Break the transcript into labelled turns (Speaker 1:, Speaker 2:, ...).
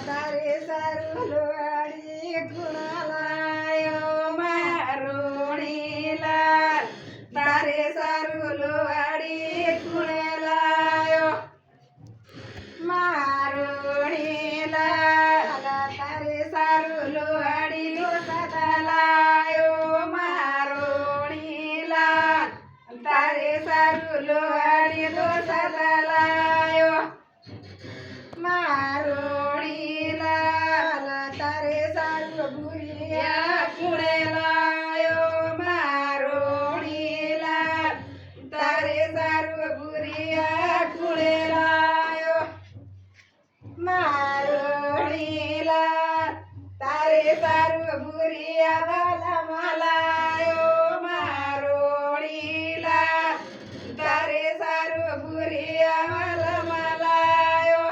Speaker 1: તારે સારું લોહાડી ગુણાલાયો મારુણી લાલ તારે સારું લોહાડી ગુણાલાયો મારુણી લાલ તારે સારું લોહાડી સદાલાયો મારુણી લાલ તારે સારું લોહાડી સદાલાયો મારુણી લાલ તારે સારું ભૂરિયા કુળે લાયો મારુણી લાલ તારે સારું ભૂરિયા કુળે લાયો મારુણી લાલ તારે સારું ભૂરિયા વાલામાં લાયો મારુણી લાલ તારે સારું ભૂરિયા વાલામાં લાયો